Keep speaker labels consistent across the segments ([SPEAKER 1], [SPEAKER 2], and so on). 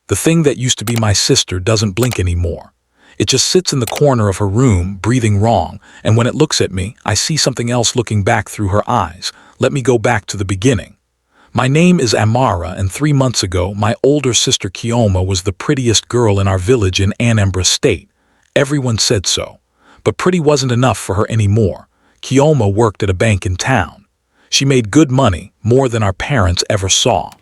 [SPEAKER 1] The thing that used to be my sister doesn't blink anymore. It just sits in the corner of her room, breathing wrong, and when it looks at me, I see something else looking back through her eyes. Let me go back to the beginning. My name is Amara, and 3 months ago, my older sister Chioma was the prettiest girl in our village in Anambra State. Everyone said so. But pretty wasn't enough for her anymore. Chioma worked at a bank in town. She made good money, more than our parents ever saw.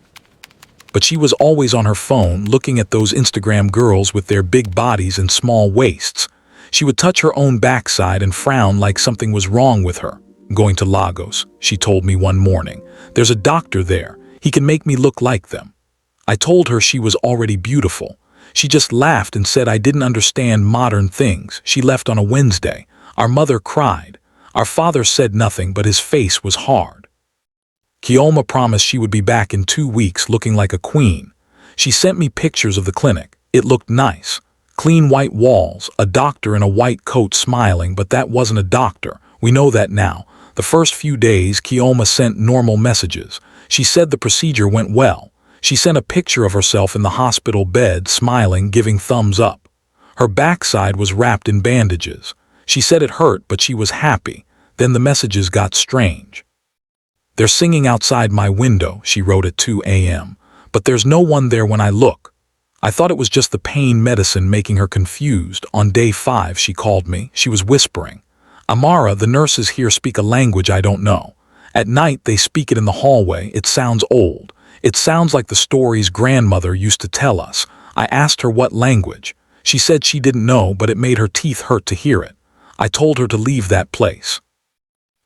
[SPEAKER 1] But she was always on her phone, looking at those Instagram girls with their big bodies and small waists. She would touch her own backside and frown like something was wrong with her. "Going to Lagos," she told me one morning. "There's a doctor there. He can make me look like them." I told her she was already beautiful. She just laughed and said I didn't understand modern things. She left on a Wednesday. Our mother cried. Our father said nothing, but his face was hard. Chioma promised she would be back in 2 weeks looking like a queen. She sent me pictures of the clinic. It looked nice. Clean white walls, a doctor in a white coat smiling, but that wasn't a doctor. We know that now. The first few days, Chioma sent normal messages. She said the procedure went well. She sent a picture of herself in the hospital bed, smiling, giving thumbs up. Her backside was wrapped in bandages. She said it hurt, but she was happy. Then the messages got strange. "They're singing outside my window," she wrote at 2 a.m., "but there's no one there when I look." I thought it was just the pain medicine making her confused. On day 5, she called me. She was whispering. "Amara, the nurses here speak a language I don't know. At night, they speak it in the hallway. It sounds old. It sounds like the stories grandmother used to tell us." I asked her what language. She said she didn't know, but it made her teeth hurt to hear it. I told her to leave that place.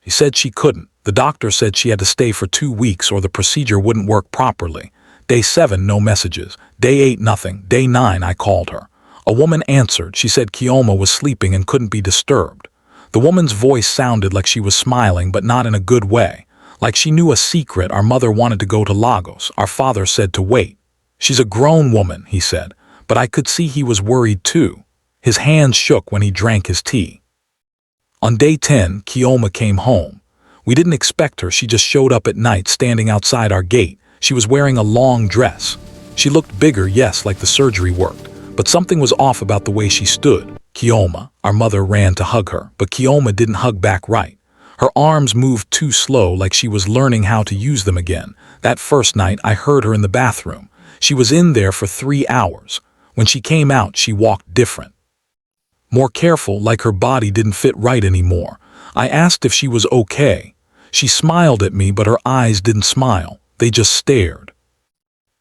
[SPEAKER 1] She said she couldn't. The doctor said she had to stay for 2 weeks or the procedure wouldn't work properly. Day 7, no messages. Day 8, nothing. Day 9, I called her. A woman answered. She said Chioma was sleeping and couldn't be disturbed. The woman's voice sounded like she was smiling, but not in a good way. Like she knew a secret. Our mother wanted to go to Lagos. Our father said to wait. "She's a grown woman," he said, but I could see he was worried too. His hands shook when he drank his tea. On day 10, Chioma came home. We didn't expect her. She just showed up at night, standing outside our gate. She was wearing a long dress. She looked bigger, yes, like the surgery worked, but something was off about the way she stood. "Chioma," our mother ran to hug her, but Chioma didn't hug back right. Her arms moved too slow, like she was learning how to use them again. That first night, I heard her in the bathroom. She was in there for 3 hours. When she came out, she walked different. More careful, like her body didn't fit right anymore. I asked if she was okay. She smiled at me, but her eyes didn't smile. They just stared.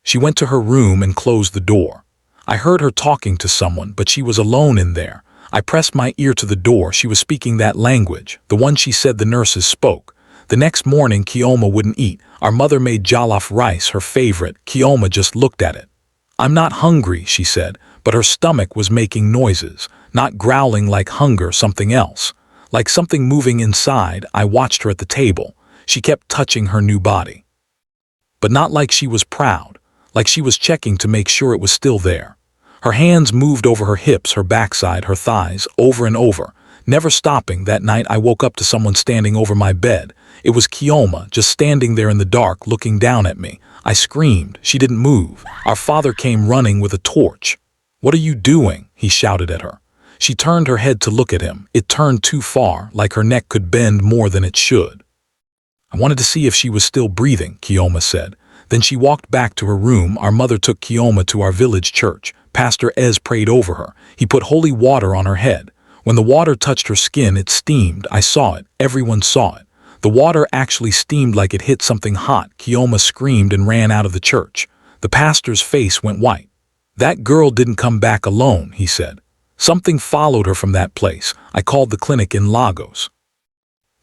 [SPEAKER 1] She went to her room and closed the door. I heard her talking to someone, but she was alone in there. I pressed my ear to the door. She was speaking that language, the one she said the nurses spoke. The next morning, Chioma wouldn't eat. Our mother made jollof rice, her favorite. Chioma just looked at it. "I'm not hungry," she said, but her stomach was making noises, not growling like hunger, something else. Like something moving inside. I watched her at the table. She kept touching her new body. But not like she was proud, like she was checking to make sure it was still there. Her hands moved over her hips, her backside, her thighs, over and over, never stopping. That night I woke up to someone standing over my bed. It was Chioma, just standing there in the dark, looking down at me. I screamed. She didn't move. Our father came running with a torch. "What are you doing?" he shouted at her. She turned her head to look at him. It turned too far, like her neck could bend more than it should. "I wanted to see if she was still breathing," Chioma said. Then she walked back to her room. Our mother took Chioma to our village church. Pastor Ez prayed over her. He put holy water on her head. When the water touched her skin, it steamed. I saw it. Everyone saw it. The water actually steamed like it hit something hot. Chioma screamed and ran out of the church. The pastor's face went white. "That girl didn't come back alone," he said. "Something followed her from that place." I called the clinic in Lagos.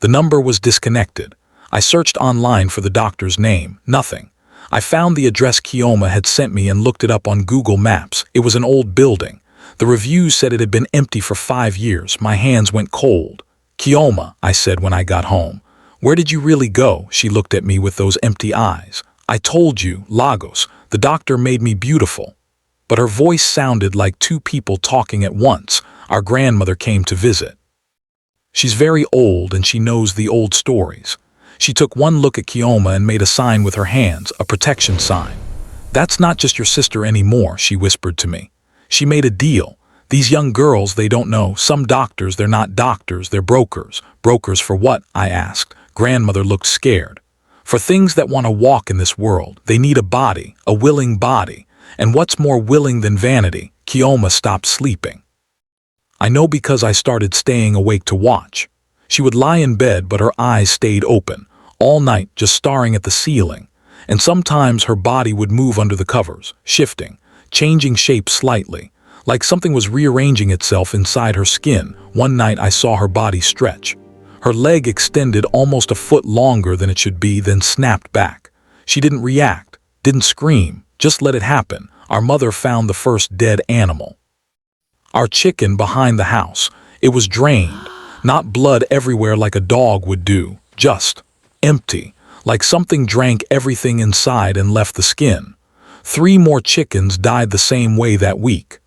[SPEAKER 1] The number was disconnected. I searched online for the doctor's name. Nothing. I found the address Chioma had sent me and looked it up on Google Maps. It was an old building. The reviews said it had been empty for 5 years. My hands went cold. "Chioma," I said when I got home, "where did you really go?" She looked at me with those empty eyes. "I told you, Lagos. The doctor made me beautiful." But her voice sounded like 2 people talking at once. Our grandmother came to visit. She's very old and she knows the old stories. She took one look at Chioma and made a sign with her hands, a protection sign. "That's not just your sister anymore," she whispered to me. "She made a deal. These young girls, they don't know. Some doctors, they're not doctors, they're brokers." "Brokers for what?" I asked. Grandmother looked scared. "For things that want to walk in this world. They need a body, a willing body. And what's more willing than vanity?" Chioma stopped sleeping. I know because I started staying awake to watch. She would lie in bed, but her eyes stayed open, all night just staring at the ceiling. And sometimes her body would move under the covers, shifting, changing shape slightly, like something was rearranging itself inside her skin. One night I saw her body stretch. Her leg extended almost a foot longer than it should be, then snapped back. She didn't react, didn't scream, just let it happen. Our mother found the first dead animal. Our chicken behind the house. It was drained, not blood everywhere like a dog would do, just empty, like something drank everything inside and left the skin. 3 more chickens died the same way that week.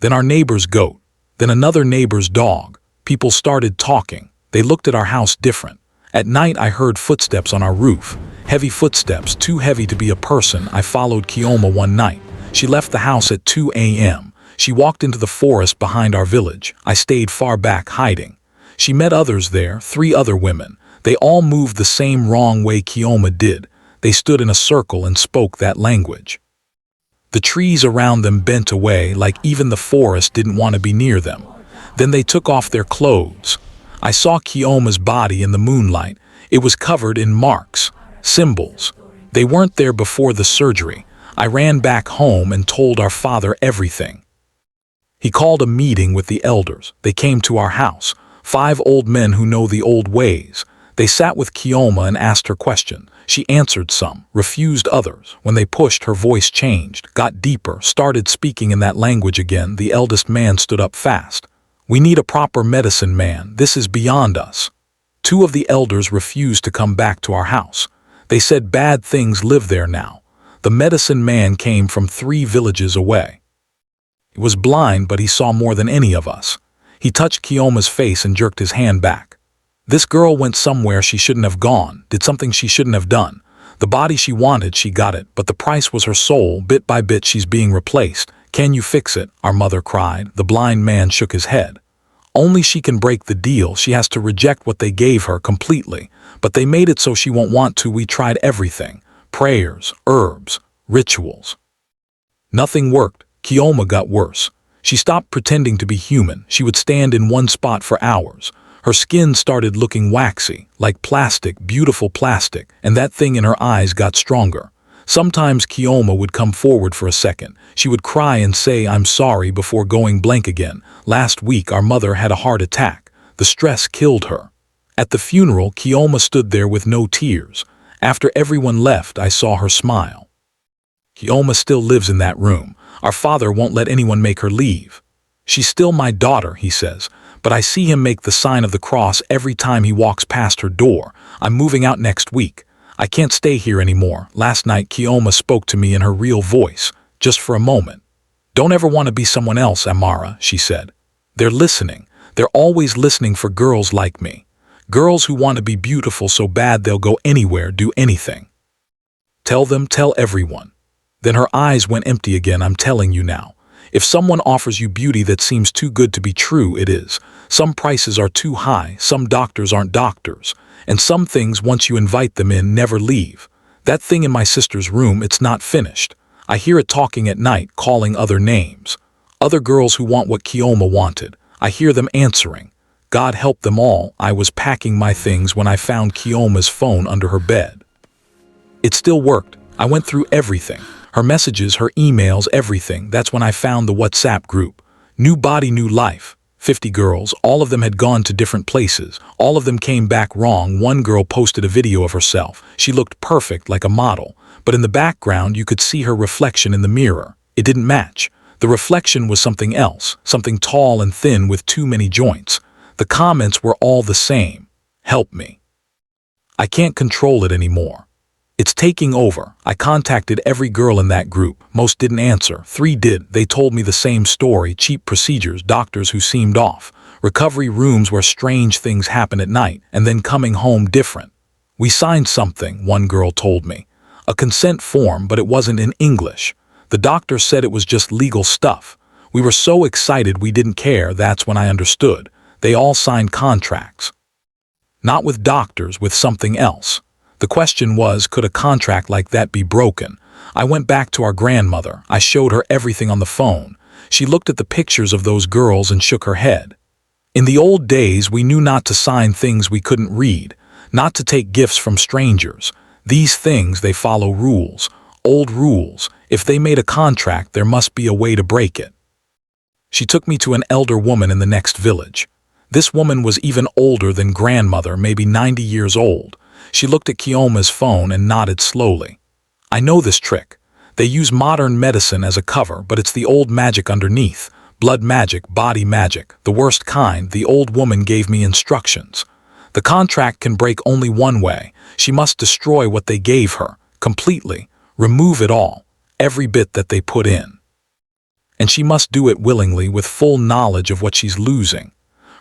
[SPEAKER 1] Then our neighbor's goat, then another neighbor's dog. People started talking. They looked at our house different. At night I heard footsteps on our roof. Heavy footsteps, too heavy to be a person. I followed Chioma one night. She left the house at 2 a.m. She walked into the forest behind our village. I stayed far back, hiding. She met others there, 3 other women. They all moved the same wrong way Chioma did. They stood in a circle and spoke that language. The trees around them bent away, like even the forest didn't want to be near them. Then they took off their clothes. I saw Chioma's body in the moonlight. It was covered in marks, symbols. They weren't there before the surgery. I ran back home and told our father everything. He called a meeting with the elders. They came to our house, 5 old men who know the old ways. They sat with Chioma and asked her questions. She answered some, refused others. When they pushed, her voice changed, got deeper, started speaking in that language again. The eldest man stood up fast. "We need a proper medicine man. This is beyond us." 2 of the elders refused to come back to our house. They said bad things live there now. The medicine man came from 3 villages away. He was blind, but he saw more than any of us. He touched Chioma's face and jerked his hand back. "This girl went somewhere she shouldn't have gone, did something she shouldn't have done. The body she wanted, she got it, but the price was her soul. Bit by bit she's being replaced. Can you fix it?" Our mother cried. The blind man shook his head. "Only she can break the deal. She has to reject what they gave her completely. But they made it so she won't want to. We tried everything. Prayers, herbs, rituals. Nothing worked. Chioma got worse. She stopped pretending to be human. She would stand in one spot for hours. Her skin started looking waxy, like plastic, beautiful plastic, and that thing in her eyes got stronger. Sometimes Chioma would come forward for a second. She would cry and say, "I'm sorry," before going blank again. Last week, our mother had a heart attack. The stress killed her. At the funeral, Chioma stood there with no tears. After everyone left, I saw her smile. Chioma still lives in that room. Our father won't let anyone make her leave. "She's still my daughter," he says, but I see him make the sign of the cross every time he walks past her door. "I'm moving out next week. I can't stay here anymore." Last night, Chioma spoke to me in her real voice, just for a moment. "Don't ever want to be someone else, Amara," she said. "They're listening. They're always listening for girls like me. Girls who want to be beautiful so bad they'll go anywhere, do anything. Tell them, tell everyone." Then her eyes went empty again. "I'm telling you now. If someone offers you beauty that seems too good to be true, it is. Some prices are too high, some doctors aren't doctors, and some things, once you invite them in, never leave. That thing in my sister's room, it's not finished. I hear it talking at night, calling other names. Other girls who want what Chioma wanted. I hear them answering. God help them all. I was packing my things when I found Chioma's phone under her bed. It still worked. I went through everything. Her messages, her emails, everything. That's when I found the WhatsApp group. New body, new life. 50 girls, all of them had gone to different places. All of them came back wrong. One girl posted a video of herself. She looked perfect, like a model. But in the background, you could see her reflection in the mirror. It didn't match. The reflection was something else, something tall and thin with too many joints. The comments were all the same. "Help me. I can't control it anymore. It's taking over." I contacted every girl in that group. Most didn't answer. 3 did. They told me the same story. Cheap procedures, doctors who seemed off, recovery rooms where strange things happen at night, and then coming home different. "We signed something," one girl told me. A consent form, but it wasn't in English. The doctor said it was just legal stuff. We were so excited we didn't care. That's when I understood. They all signed contracts. Not with doctors, with something else. The question was, could a contract like that be broken? I went back to our grandmother. I showed her everything on the phone. She looked at the pictures of those girls and shook her head. In the old days, we knew not to sign things we couldn't read, not to take gifts from strangers. These things, they follow rules, old rules. If they made a contract, there must be a way to break it. She took me to an elder woman in the next village. This woman was even older than grandmother, maybe 90 years old. She looked at Chioma's phone and nodded slowly. I know this trick. They use modern medicine as a cover, but it's the old magic underneath. Blood magic, body magic, the worst kind. The old woman gave me instructions. The contract can break only one way. She must destroy what they gave her, completely, remove it all, every bit that they put in. And she must do it willingly with full knowledge of what she's losing.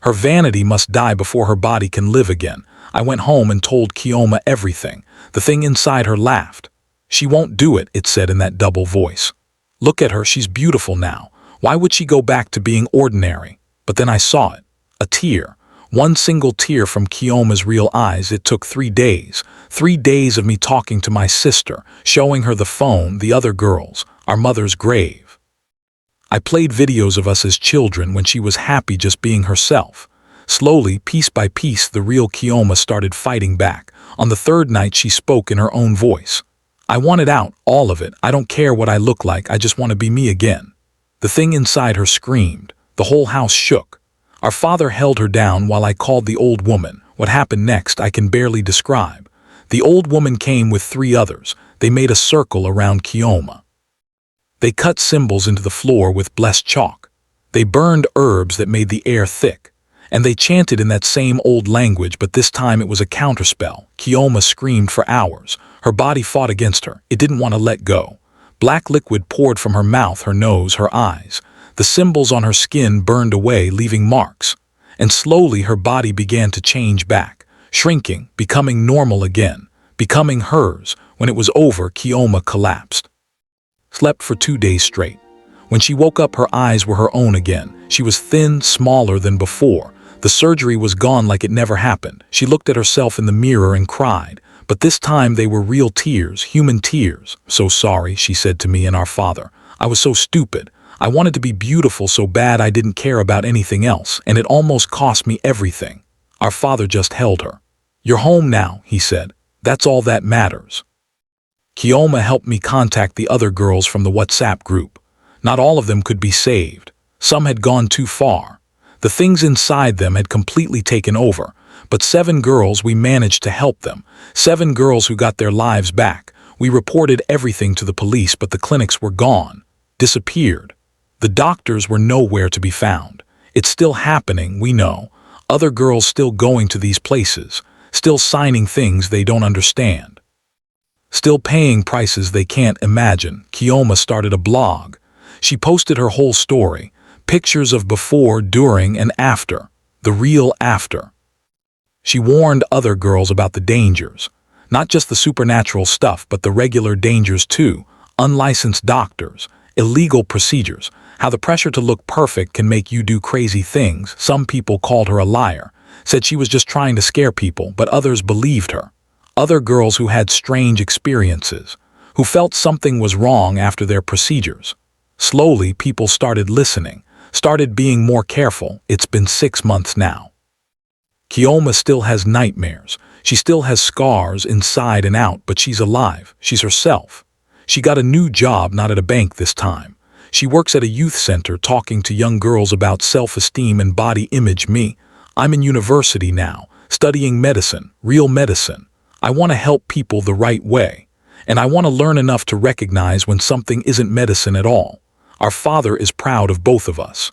[SPEAKER 1] Her vanity must die before her body can live again. I went home and told Chioma everything. The thing inside her laughed. She won't do it, it said in that double voice. Look at her, she's beautiful now. Why would she go back to being ordinary? But then I saw it. A tear. One single tear from Chioma's real eyes. It took 3 days. 3 days of me talking to my sister, showing her the phone, the other girls, our mother's grave. I played videos of us as children when she was happy just being herself. Slowly, piece by piece, the real Chioma started fighting back. On the 3rd night, she spoke in her own voice. I want it out, all of it. I don't care what I look like. I just want to be me again. The thing inside her screamed. The whole house shook. Our father held her down while I called the old woman. What happened next I can barely describe. The old woman came with 3 others. They made a circle around Chioma. They cut symbols into the floor with blessed chalk. They burned herbs that made the air thick. And they chanted in that same old language, but this time it was a counterspell. Chioma screamed for hours. Her body fought against her. It didn't want to let go. Black liquid poured from her mouth, her nose, her eyes. The symbols on her skin burned away, leaving marks. And slowly her body began to change back, shrinking, becoming normal again, becoming hers. When it was over, Chioma collapsed. Slept for 2 days straight. When she woke up, her eyes were her own again. She was thin, smaller than before. The surgery was gone like it never happened. She looked at herself in the mirror and cried. But this time they were real tears, human tears. So sorry, she said to me and our father. I was so stupid. I wanted to be beautiful so bad I didn't care about anything else, and it almost cost me everything. Our father just held her. You're home now, he said. That's all that matters. Chioma helped me contact the other girls from the WhatsApp group. Not all of them could be saved. Some had gone too far. The things inside them had completely taken over. But 7 girls, we managed to help them. 7 girls who got their lives back. We reported everything to the police, but the clinics were gone. Disappeared. The doctors were nowhere to be found. It's still happening, we know. Other girls still going to these places. Still signing things they don't understand. Still paying prices they can't imagine. Chioma started a blog. She posted her whole story. Pictures of before, during, and after. The real after. She warned other girls about the dangers. Not just the supernatural stuff, but the regular dangers too. Unlicensed doctors. Illegal procedures. How the pressure to look perfect can make you do crazy things. Some people called her a liar. Said she was just trying to scare people, but others believed her. Other girls who had strange experiences. Who felt something was wrong after their procedures. Slowly, people started listening. Started being more careful. It's been 6 months now. Chioma still has nightmares. She still has scars inside and out, but she's alive. She's herself. She got a new job, not at a bank this time. She works at a youth center talking to young girls about self-esteem and body image. Me, I'm in university now, studying medicine, real medicine. I want to help people the right way. And I want to learn enough to recognize when something isn't medicine at all. Our father is proud of both of us.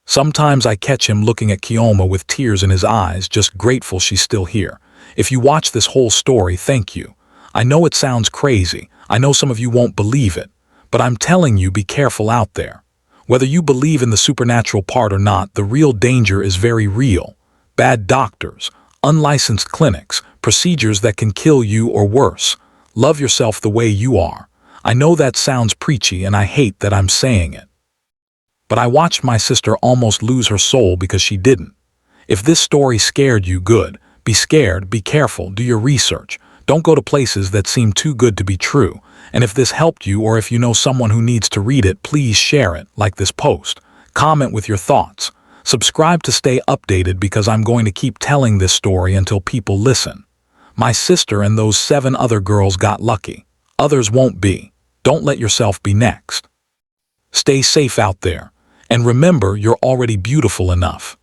[SPEAKER 1] Sometimes I catch him looking at Chioma with tears in his eyes, just grateful she's still here. If you watch this whole story, thank you. I know it sounds crazy. I know some of you won't believe it. But I'm telling you, be careful out there. Whether you believe in the supernatural part or not, the real danger is very real. Bad doctors, unlicensed clinics, procedures that can kill you or worse. Love yourself the way you are. I know that sounds preachy and I hate that I'm saying it. But I watched my sister almost lose her soul because she didn't. If this story scared you, good. Be scared, be careful, do your research. Don't go to places that seem too good to be true. And if this helped you or if you know someone who needs to read it, please share it, like this post. Comment with your thoughts. Subscribe to stay updated because I'm going to keep telling this story until people listen. My sister and those 7 other girls got lucky. Others won't be. Don't let yourself be next. Stay safe out there. And remember, you're already beautiful enough.